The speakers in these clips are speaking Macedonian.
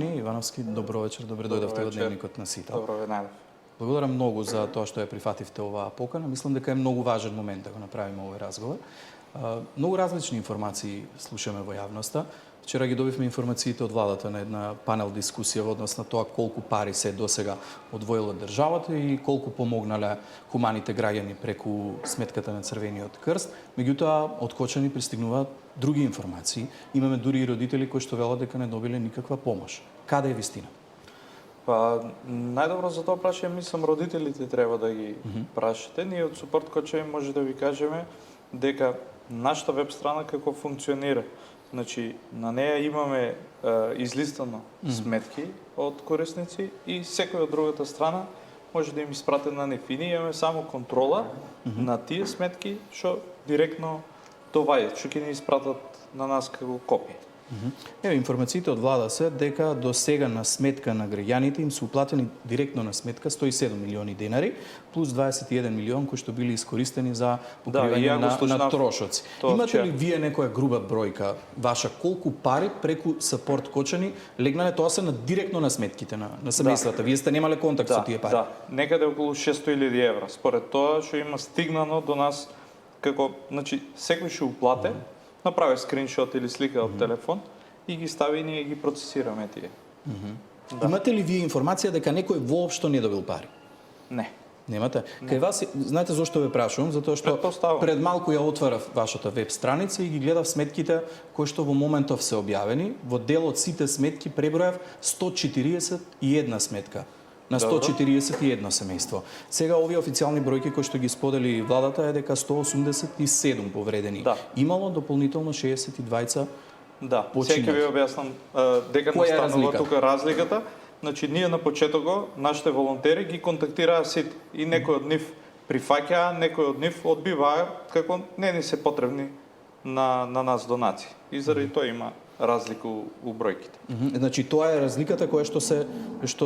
Ивановски, добро вечер, добре дојдовте во дневникот на Сител. Добро вечер. Благодарам многу за тоа што ја прифативте оваа покана. Мислам дека е многу важен момент да го направиме овој разговор. Многу различни информации слушаме во јавноста. Вчера ги добивме информациите од владата на една панел дискусија во однос на тоа колку пари се досега одвоила државата и колку помогнале хуманите граѓани преку сметката на Црвениот крст. Меѓутоа, од Кочани пристигнуваат други информации. Имаме дури и родители кои што велат дека не добиле никаква помош. Каде е вистина? Па, најдобро за тоа прашање, мислам, родителите треба да ги прашате. Ние од Супорт Кочани може да ви кажеме дека нашата веб страна како функционира. Значи, на неја имаме излистано сметки од корисници и секој од другата страна може да им испрате на нив. И ние имаме само контрола на тие сметки што директно доваѓаат, што ќе ни испратат на нас како копија. Еве, информациите од влада се дека до сега на сметка на граѓаните им се уплатени директно на сметка 107 милиони денари плюс 21 милион кои што били искористени за покривање на трошоци. Имате ли вие некоја груба бројка ваша колку пари преку Супорт Кочани легнале, тоа се директно на сметките на семејствата? Вие сте немале контакт со тие пари? Да, некаде околу 600.000 евра. Според тоа што има стигнано до нас како, значи, секој што уплате, направи скриншот или слика од телефон и ги стави и ние ги процесираме тие. Имате ли вие информација дека некој воопшто не добил пари? Не. Немате? Кај вас, знаете зошто ве прашувам? Затоа што пред малку ја отворав вашата веб страница и ги гледав сметките кои што во моментов се објавени. Во дел од сите сметки пребројав 141 сметка на 141 семејство. Сега овие официјални бројки кои што ги сподели владата е дека 187 повредени. Имало дополнително 62 починати. Сега ви објаснам дека настанува тука разликата. Значи, ние на почетокот, нашите волонтери ги контактираа сите и некој од нив прифаќаа, некој од нив одбиваа како не ни се потребни на нас донации. И заради тоа има разлика у бројките. Значи, тоа е разликата која што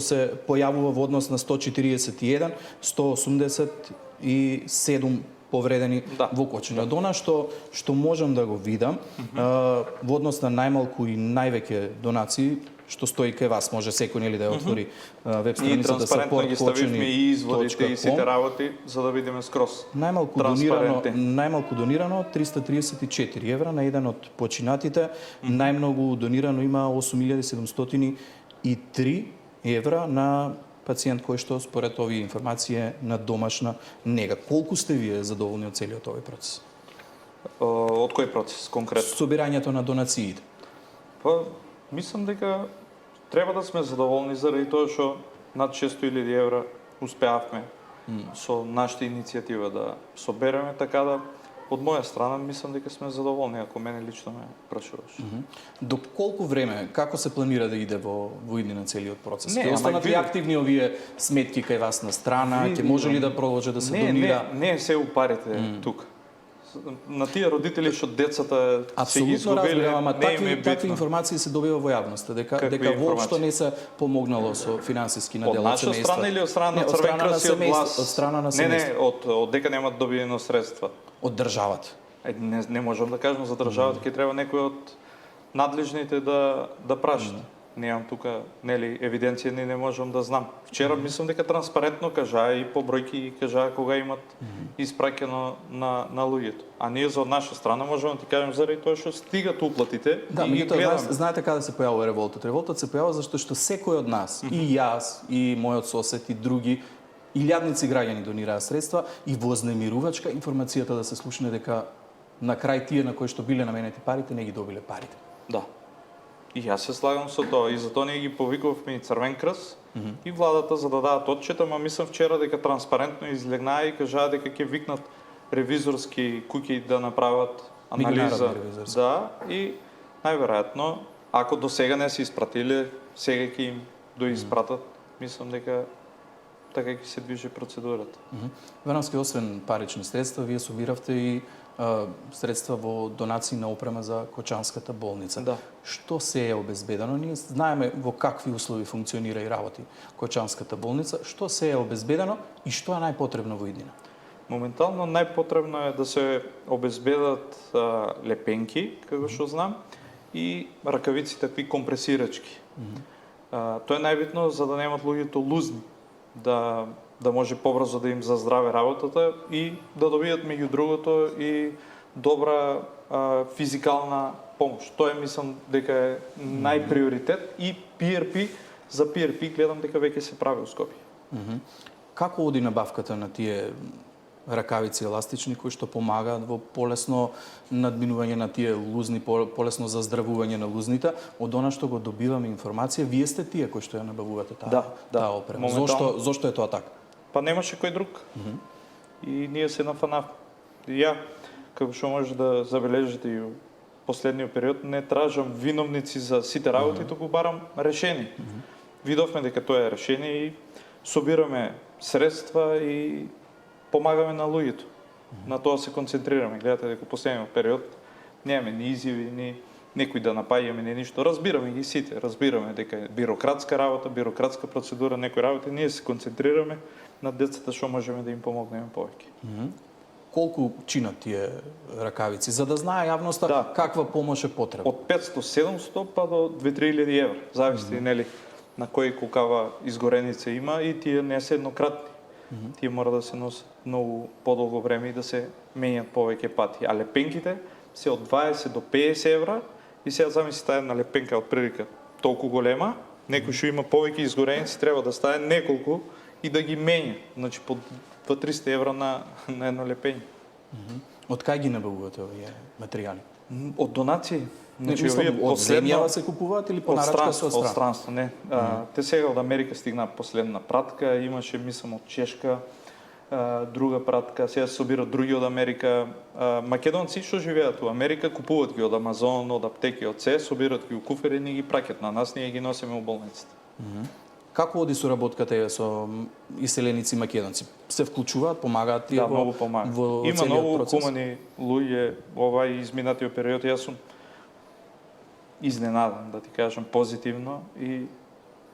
се појавува во однос на 141, 187 повредени во Кочани. Од она што можам да го видам, во однос на најмалку и највеќе донации, што стои кај вас, може секој нели да ја отвори веб страницата Супорт Кочани. И транспарентно ги ставивме и изводите и сите работи за да видиме скроз. Најмалку донирано 334 евра на еден од починатите, најмногу донирано има 8703 евра на пациент кој што според овие информации е на домашна нега. Колку сте вие задоволни од целиот овој процес? Од кој процес конкретно? Собирањето на донациите. Па, мислам дека треба да сме задоволни заради тоа што над 600.000 евра успеавме со нашата иницијатива да собереме, така да од моја страна мислам дека сме задоволни, ако мене лично ме прашуваш. До колку време, како се планира да иде во иднина целиот процес? Ќе останат ли активни овие сметки кај вас на страна? Ќе може ли да продолжи да се донира? Не се упарите тука. На тие родители што децата се ги изгубиле, ама такви информации се добива во јавноста, дека воопшто не се помогнало со финансиски на дел од семејството. Од наша страна или од страна на Црвен крст и од власт? Од страна на семејството. Не, од дека немат добиено средства. Од државата. Не можам да кажам за државата, ќе треба некој од надлежните да прашат. Немам тука, нели, евиденција, не можам да знам. Вчера мислам дека транспарентно кажаа и по бројки кажаа кога имат испраќано на луѓето. А ние за од наша страна можеме да ти кажем заради тоа што стигат уплатите и ги гледаме. Знаете каде се појавува револтот? Револтот се појавува зашто што секој од нас, и јас, и мојот сосед, и други, илјадници граѓани донираа средства и вознемирувачка информацијата да се слушне дека на крај тие на кои што биле наменети парите не ги добиле парите. Да. И јас се слагам со тоа, и затоа ние ги повикувавме и Црвен крст и владата за да дадат отчет, ама мислам вчера дека транспарентно излегнаа и кажаа дека ќе викнат ревизорски куќи да направат анализа. Да, и најверојатно, ако до сега не се испратиле, сега ќе им доиспратат, мислам дека така ќе се движи процедурата. Ивановски, освен парични средства, вие собиравте и средства во донации на опрема за Кочанската болница. Да. Што се е обезбедено? Ние знаеме во какви услови функционира и работи Кочанската болница. Што се е обезбедено и што е најпотребно во иднина? Моментално најпотребно е да се обезбедат лепенки, како што знам, и ракавици, такви компресирачки. Тоа е најбитно за да немат луѓето лузни, да може побрзо да им заздраве работата и да добијат меѓу другото и добра физикална помош. Тоа мислам дека е најприоритет и PRP, за PRP гледам дека веќе се прави у Скопје. Како оди набавката на тие ракавици еластични кои што помагаат во полесно надминување на тие лузни, полесно заздравување на лузните? Од она што го добиваме информација, вие сте тие кои што ја набавувате таа опрема. Зошто е тоа така? Па немаше кој друг. И ние се нафанавме. Ја, како што може да забележите и у последниот период, не тражам виновници за сите работи, туку барам решение. Видовме дека тоа е решение и собираме средства и помагаме на луѓето. На тоа се концентрираме. Гледате дека последниот период немаме ни изјави, ни некој да напаѓаме, ни ништо. Разбираме ги сите, разбираме дека е бирократска работа, бирократска процедура, некои работи, ние се концентрираме на децата што можеме да им помогнеме повеќе. Колку чинат тие ракавици, за да знае јавноста каква помош е потребна? Од 500-700 па до 2-3 евра, зависи нели на кој колкава изгореница има и тие не се еднократни. Тие мора да се носат многу подолго време и да се менјат повеќе пати. А лепенките се од 20 до 50 евра и сега замисли таа една лепенка од прилика толку голема, некој што има повеќе изгореници треба да стави неколку и да ги менја. Значи по 200-300 евра на едно лепење. Од кај ги набавувате овие материјали? Од донации. Значи, од земјава се купуваат или по нарачка со од странство, не. Те сега од Америка стигна последна пратка, имаше мислам од Чешка, друга пратка, сега се собираат други од Америка. Македонци што живеат у Америка купуваат ги од Амазон, од аптеки, од се, собираат ги у куфери и ни ги праќаат на нас, ние ги носиме у болницата. Како оди соработката со иселеници македонци? Се вклучуваат, помагаат тие многу помагаат. Има многу хумани луѓе овај изминатиот период, јас сум изненадан, да ти кажам, позитивно и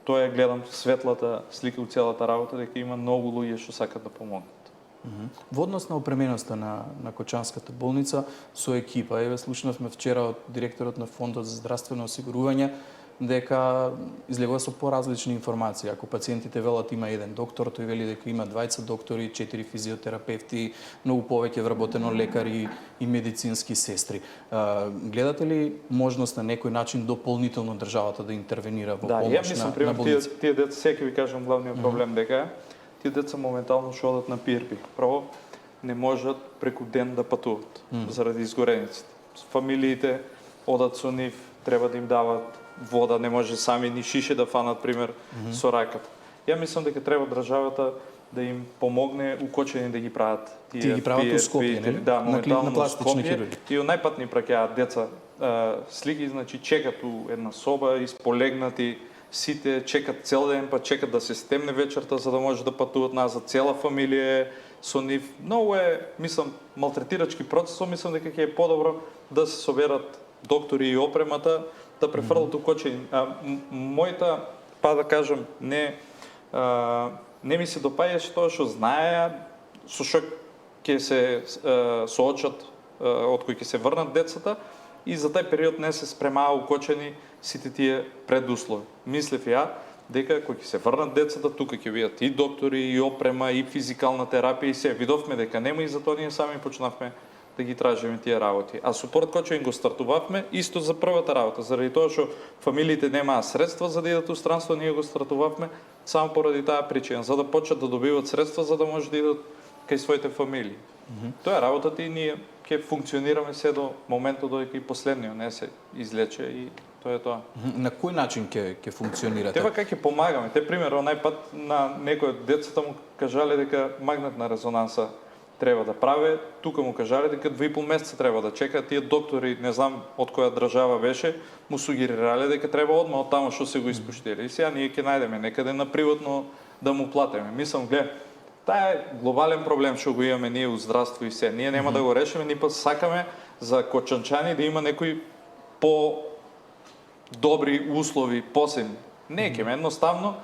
тоа ја гледам светлата слика у целата работа, дека има многу луѓе што сакат да помогнат. Во однос на опременоста на Кочанската болница со екипа, еве слушнавме вчера од директорот на Фондот за здравствено осигурување дека излегува со поразлични информации. Ако пациентите велат има еден доктор, тој вели дека има 20 доктори, 4 физиотерапевти, многу повеќе вработено лекари и медицински сестри. Гледате ли можност на некој начин дополнително државата да интервенира во помош на болници? Тие деца, сега ви кажам главниот проблем дека тие деца моментално што одат на PRP. Прво, не можат преку ден да патуваат заради изгорениците. Фамилиите одат со нив, треба да им дават вода, не може сами ни шише да фанат, пример, со раката. Ја мислам дека треба државата да им помогне укочени да ги прават тие ги прават у Скопје, нели? Да, моментално на пластична хирургија. И најпат ни праќаат деца слики, значи чекат у една соба, исполегнати, сите чекат цел ден, па чекат да се стемне вечерта за да може да патуваат назад, цела фамилија со нив. Многу е, мислам, малтретирачки процес, мислам дека ќе е подобро да се соберат доктори и опремата, да префрлат укочени. Мојата, па да кажам, не ми се допаѓаше тоа што знаеа, со што ќе се соочат, од кој ќе се врнат децата, и за тај период не се спремаа укочени сите тие предуслови. Мислев ја дека кој ќе се врнат децата, тука ќе бидат и доктори, и опрема, и физикална терапија, и се. Видовме дека нема и затоа ние сами почнавме да ги тражиме тие работи. А супорт кој го стартувавме исто за првата работа, заради тоа што фамилиите немаа средства за да идат у странство, ние го стартувавме само поради таа причина, за да почнат да добиват средства за да може да идат кај своите фамилии. Тоа е работата и ние ќе функционираме се до моментот додека и последниот не се излече и тоа е тоа. На кој начин ќе функционирате? Тева како ќе помагаме. Те примерно најпат на некој од децата му кажале дека магнетна резонанса треба да праве, тука му кажале дека 2,5 месеца треба да чека, тие доктори, не знам од која држава беше, му сугерирале дека треба одма од таму што се го испуштиле. И сега ние ќе најдеме некаде на приватно да му платиме. Мислам, глед, таа е глобален проблем што го имаме ние у здравство и се. Ние нема да го решиме, ни па сакаме за кочанчани да има некои по добри услови, посебни. Не, ќе едноставно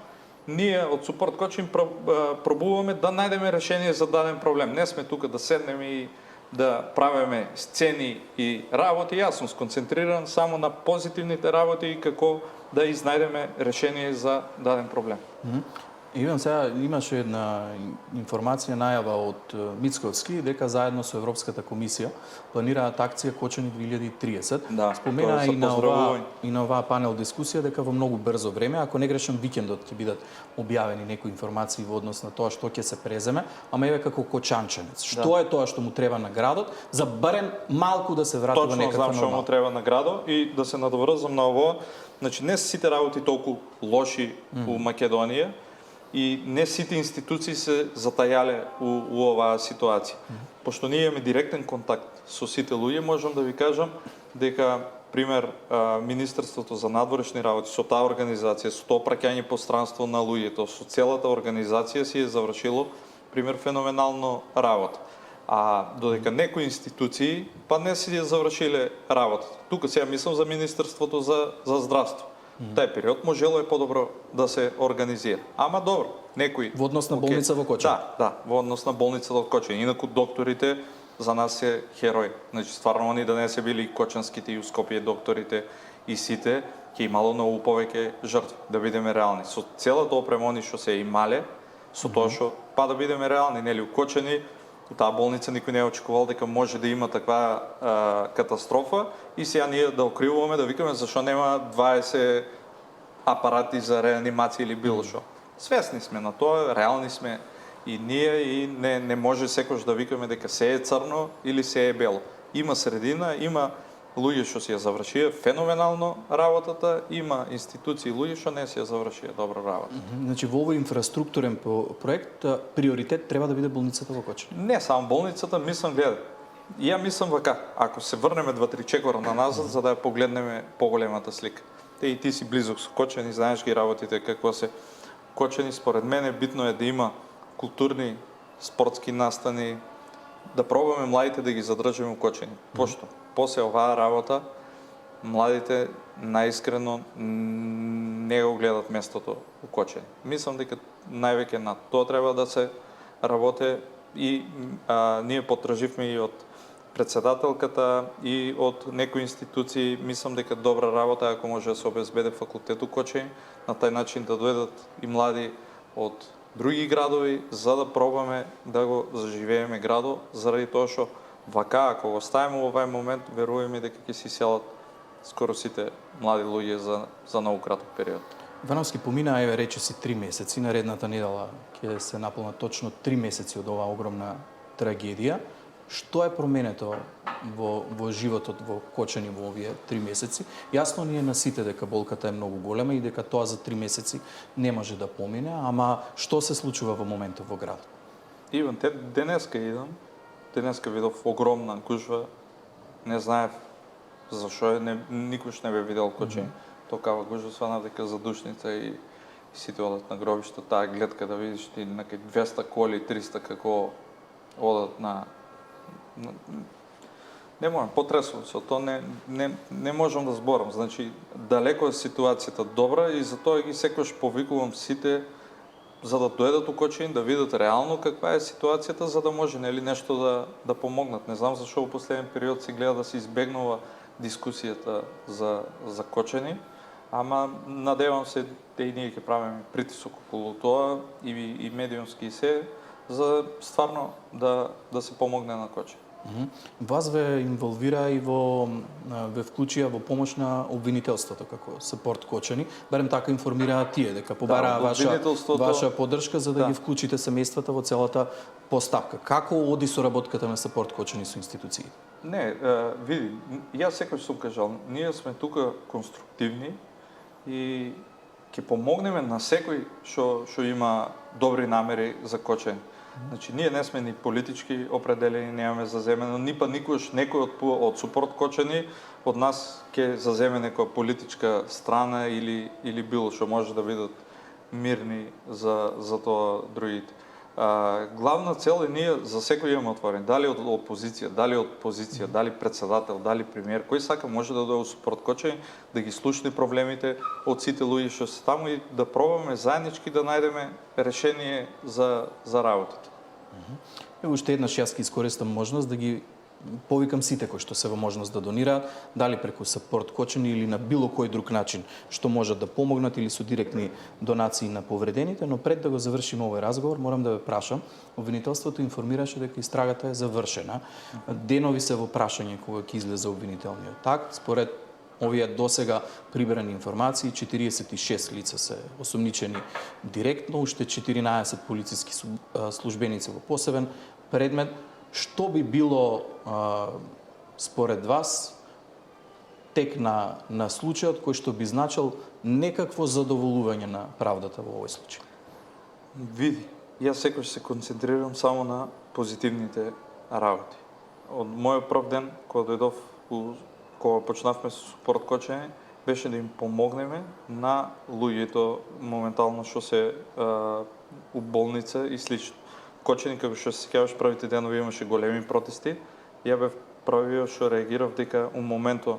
ние од Супорт Кочин пробуваме да најдеме решение за даден проблем. Не сме тука да седнеме и да правиме сцени и работи. Јас сум сконцентриран само на позитивните работи и како да изнајдеме решение за даден проблем. Иван, сега имаше една информација, најава од Мицковски, дека заедно со Европската комисија планираат акција Кочани 2030. Да, Спомена тоа се поздравување. и на оваа панел дискусија дека во многу брзо време, ако не грешам викендот ќе бидат објавени некои информации во однос на тоа што ќе се преземе, ама еве како кочанчанец. Што е тоа што му треба на градот за барем малку да се врати во Точно некаква знам што му нормала? треба на градот и да се надоврзам на ово. Значи не се сите работи толку лоши у Македонија и не сите институции се затајале у оваа ситуација. Пошто ние имаме директен контакт со сите луѓе, можам да ви кажам дека пример Министерството за надворешни работи со таа организација, со тоа праќање пространство на луѓето, со целата организација си е завршило пример феноменално работа. А додека некои институции па не си ја завршиле работата. Тука сега мислам за Министерството за здравство. Тај период можело е подобро да се организира. Ама добро, некои Во однос на болница во Кочани? Да, во однос на болницата во Кочани. Инаку докторите за нас се херои. Значи стварно они да не се били и кочанските и у Скопје докторите и сите, ќе имало многу повеќе жртви, да бидеме реални. Со целата опрема они што се имале, со тоа што па да бидеме реални, нели у Кочани, у таа болница никој не е очекувал дека може да има таква катастрофа и сега ние да окривуваме, да викаме зашо нема 20 апарати за реанимација или било што. Свесни сме на тоа, реални сме и ние и не може секој да викаме дека се е црно или се е бело. Има средина, има луѓе што си ја завршија феноменално работата, има институции луѓе што не си ја завршија добро работа. Значи во овој инфраструктурен проект приоритет треба да биде болницата во Кочани. Не само болницата, мислам, гледај. Ја мислам вака, ако се врнеме 2-3 чекора на назад за да ја погледнеме поголемата слика. И ти си близок со Кочани, знаеш ги работите какво се. Кочани според мене битно е да има културни, спортски настани, да пробаме младите да ги задржиме у Кочани. Пошто после оваа работа младите наискрено не го гледат местото у Кочани. Мислам дека највеќе на тоа треба да се работи и ние потраживме и од председателката и од некои институции, мислам дека добра работа ако може да се обезбеде факултет у Кочани, на тај начин да дојдат и млади од други градови за да пробаме да го заживееме градот, заради тоа што вака ако го ставиме во овај момент, веруваме дека ќе се иселат скоро сите млади луѓе за многу краток период. Вановски помина, еве рече си 3 месеци, наредната недела ќе се наполнат точно 3 месеци од оваа огромна трагедија. Што е променето во животот во Кочани во овие 3 месеци? Јасно ни е на сите дека болката е многу голема и дека тоа за 3 месеци не може да помине, ама што се случува во моментот во градот? Иван, денеска идам, денеска видов огромна гужва, не знаев зашо е, никош не бе видел Кочани. Токава гужва свана дека задушница и сите одат на гробишта, таа гледка да видиш ти на 200 коли, 300 како одат на не можам, потресувам се, тоа не можам да зборам. Значи, далеко е ситуацијата добра и затоа ги секојаш повикувам сите за да дојдат у Кочани, да видат реално каква е ситуацијата, за да може нели нешто да помогнат. Не знам зашо во последен период се гледа да се избегнува дискусијата за Кочани, ама надевам се да и ние ќе правиме притисок околу тоа и медиумски и се, за стварно да се помогне на Кочани. Вас ве инволвира и ве вклучија во помош на обвинителството како Сапорт Кочани. Барем така информираа тие дека побараа ваша поддршка за да ги вклучите семејствата во целата постапка. Како оди соработката на Сапорт Кочани со институциите? Не, види, јас секој сум кажал, ние сме тука конструктивни и ќе помогнеме на секој што има добри намери за Кочани. Значи, ние не сме ни политички определени, немаме заземено, ни па никош некој од Сапорт Кочани од нас ќе заземе некоја политичка страна или било што може да бидат мирни за тоа другите. Главна цел е ние за секој имаме отворен, дали од опозиција, дали од позиција, дали председател, дали премиер, кој сака може да дојде во Сапорт Кочани, да ги слушне проблемите од сите луѓе што се таму и да пробаме заеднички да најдеме решение за работата. Уште еднаш јас ќе искористам можност да ги повикам сите кои што се во можност да донираат, дали преку Сапорт Кочани или на било кој друг начин што можат да помогнат или со директни донации на повредените, но пред да го завршиме овој разговор, морам да ве прашам, обвинителството информираше дека истрагата е завршена. Денови се во прашање кога ќе излезе обвинителниот акт. Според овие досега прибрани информации, 46 лица се осумничени директно, уште 14 полициски службеници во посебен предмет. Што би било според вас тек на случајот кој што би значил некакво задоволување на правдата во овој случај? Види, јас секогаш се концентрирам само на позитивните работи. Од мојот прв ден кога дојдов кога почнавме со Супорт Кочани, беше да им помогнеме на луѓето моментално што се у болница и слично. Кочани, како што се сеќаваш, првите денови имаше големи протести. Ја бев првиот што реагирав дека у моментот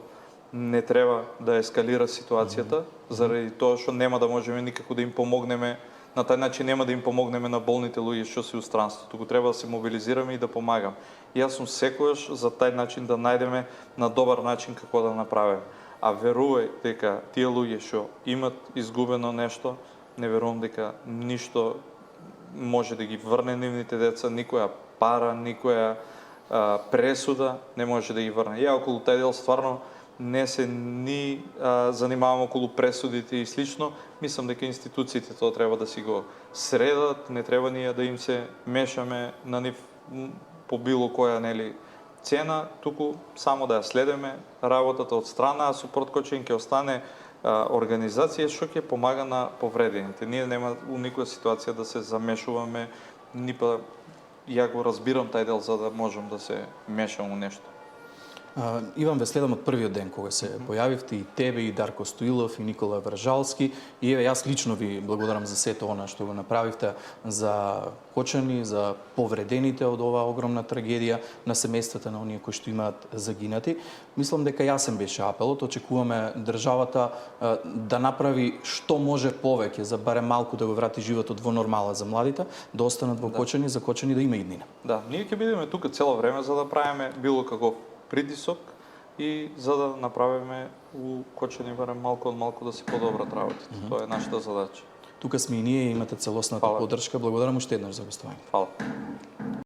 не треба да ескалира ситуацијата, заради тоа што нема да можеме никако да им помогнеме. На тај начин нема да им помогнеме на болните луѓе што се у странство, туку треба да се мобилизираме и да помагам. Јас сум секогаш за тај начин да најдеме на добар начин како да направиме. А верувај дека тие луѓе што имат изгубено нешто, не верувам дека ништо може да ги врне нивните деца, никоја пара, никоја пресуда не може да ги врне. Ја околу тај дел стварно не се ни занимавам околу пресудите и слично, мислам дека институциите тоа треба да си го средат, не треба ние да им се мешаме на нив по било која цена, туку само да ја следеме работата од страна, а Супорт Кочани ќе остане организација што ќе помага на повредените. Ние нема у никоја ситуација да се замешуваме, ни па ја го разбирам тај дел за да можам да се мешам у нешто. Иван, ве следам од првиот ден кога се појавивте, и тебе, и Дарко Стоилов, и Никола Вржалски. И еве, јас лично ви благодарам за сето она што го направивте за Кочани, за повредените од оваа огромна трагедија, на семејствата на оние кои што имаат загинати. Мислам дека јасен беше апелот, очекуваме државата да направи што може повеќе за барем малку да го врати животот во нормала за младите, да останат во Кочани, за Кочани да има иднина. Да, ние ќе бидеме тука цело време за да правиме било каков притисок и за да направиме у Кочани барем малку од малку да се подобрат работите. Тоа е нашата задача. Тука сме и ние, имате целосната поддршка. Благодарам уште еднаш за гостување. Фала.